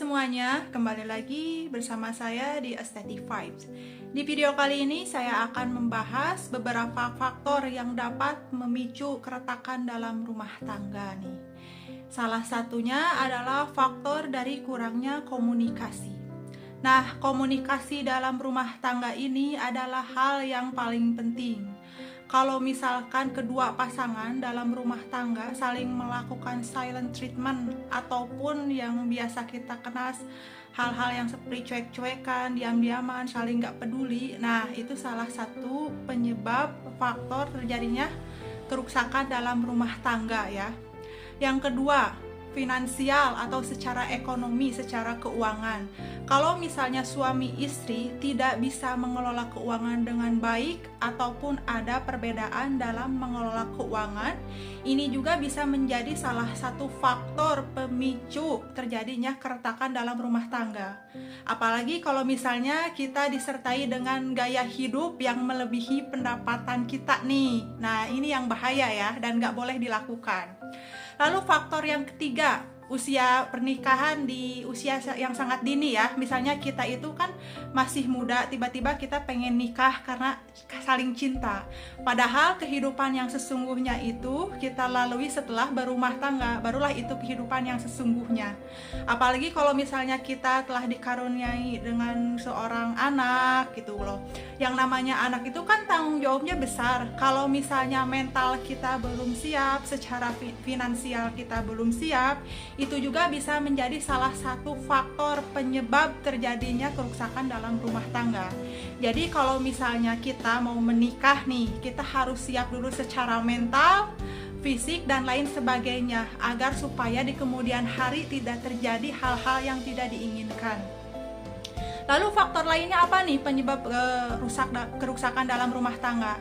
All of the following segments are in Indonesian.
semuanya, kembali lagi bersama saya di Aesthetic Vibes. Di video kali ini saya akan membahas beberapa faktor yang dapat memicu keretakan dalam rumah tangga nih. Salah satunya adalah faktor dari kurangnya komunikasi. Nah, komunikasi dalam rumah tangga ini adalah hal yang paling penting. Kalau misalkan kedua pasangan dalam rumah tangga saling melakukan silent treatment ataupun yang biasa kita kenal hal-hal yang seperti cuek-cuekan, diam-diaman, saling nggak peduli, nah itu salah satu penyebab faktor terjadinya kerusakan dalam rumah tangga ya. Yang kedua, finansial atau secara ekonomi, secara keuangan. Kalau misalnya suami istri tidak bisa mengelola keuangan dengan baik ataupun ada perbedaan dalam mengelola keuangan, ini juga bisa menjadi salah satu faktor pemicu terjadinya keretakan dalam rumah tangga. Apalagi kalau misalnya kita disertai dengan gaya hidup yang melebihi pendapatan kita nih. Nah, ini yang bahaya ya dan nggak boleh dilakukan. Lalu faktor yang ketiga, usia pernikahan di usia yang sangat dini ya. Misalnya kita itu kan masih muda, tiba-tiba kita pengen nikah karena saling cinta. Padahal kehidupan yang sesungguhnya itu kita lalui setelah berumah tangga, barulah itu kehidupan yang sesungguhnya. Apalagi kalau misalnya kita telah dikaruniai dengan seorang anak gitu loh. Yang namanya anak itu kan tanggung jawabnya besar. Kalau misalnya mental kita belum siap, secara finansial kita belum siap, itu juga bisa menjadi salah satu faktor penyebab terjadinya kerusakan dalam rumah tangga. Jadi kalau misalnya kita mau menikah nih, kita harus siap dulu secara mental, fisik, dan lain sebagainya agar supaya di kemudian hari tidak terjadi hal-hal yang tidak diinginkan. Lalu faktor lainnya apa nih penyebab kerusakan dalam rumah tangga?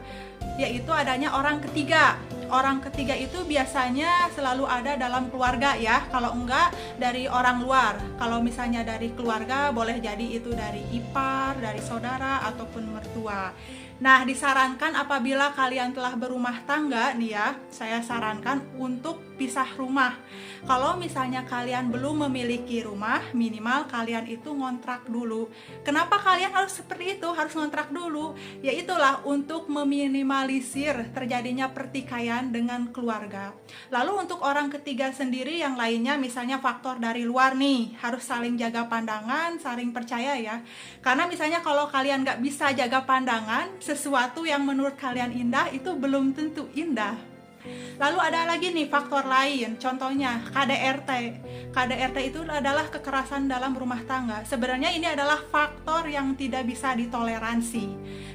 Yaitu adanya orang ketiga. Orang ketiga itu biasanya selalu ada dalam keluarga ya. Kalau enggak dari orang luar. Kalau misalnya dari keluarga boleh jadi itu dari ipar, dari saudara ataupun mertua. Nah, disarankan apabila kalian telah berumah tangga nih ya, saya sarankan untuk pisah rumah. Kalau misalnya kalian belum memiliki rumah, minimal kalian itu ngontrak dulu. Kenapa kalian harus seperti itu? Harus ngontrak dulu? Ya itulah untuk meminimalisir terjadinya pertikaian dengan keluarga. Lalu untuk orang ketiga sendiri yang lainnya, misalnya faktor dari luar nih, harus saling jaga pandangan, saling percaya ya. Karena misalnya kalau kalian nggak bisa jaga pandangan, sesuatu yang menurut kalian indah itu belum tentu indah. Lalu ada lagi nih faktor lain, contohnya KDRT. KDRT itu adalah kekerasan dalam rumah tangga. Sebenarnya ini adalah faktor yang tidak bisa ditoleransi.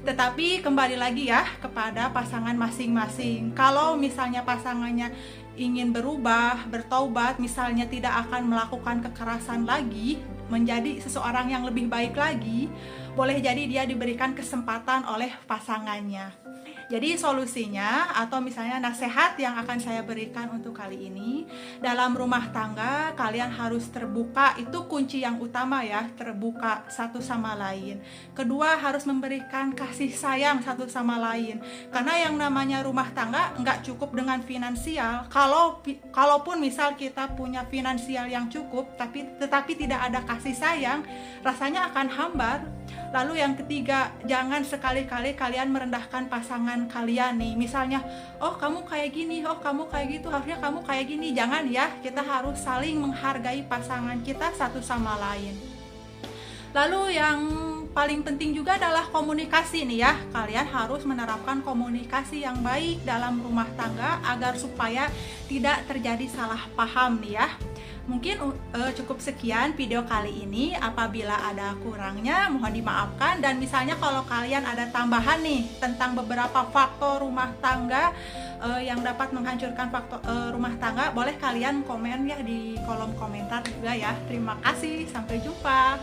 Tetapi kembali lagi ya kepada pasangan masing-masing. Kalau misalnya pasangannya ingin berubah, bertaubat, misalnya tidak akan melakukan kekerasan lagi, menjadi seseorang yang lebih baik lagi, boleh jadi dia diberikan kesempatan oleh pasangannya. Jadi solusinya atau misalnya nasihat yang akan saya berikan untuk kali ini, dalam rumah tangga kalian harus terbuka, itu kunci yang utama ya, terbuka satu sama lain. Kedua, harus memberikan kasih sayang satu sama lain. Karena yang namanya rumah tangga nggak cukup dengan finansial. Kalaupun misal kita punya finansial yang cukup tetapi tidak ada kasih sayang, rasanya akan hambar. Lalu yang ketiga, jangan sekali-kali kalian merendahkan pasangan kalian nih. Misalnya, oh kamu kayak gini, oh kamu kayak gitu, harusnya kamu kayak gini. Jangan ya, kita harus saling menghargai pasangan kita satu sama lain. Lalu yang paling penting juga adalah komunikasi nih ya. Kalian harus menerapkan komunikasi yang baik dalam rumah tangga agar supaya tidak terjadi salah paham nih ya. Mungkin cukup sekian video kali ini. Apabila ada kurangnya mohon dimaafkan. Dan misalnya kalau kalian ada tambahan nih tentang beberapa faktor rumah tangga yang dapat menghancurkan faktor rumah tangga, boleh kalian komen ya di kolom komentar juga ya. Terima kasih, sampai jumpa.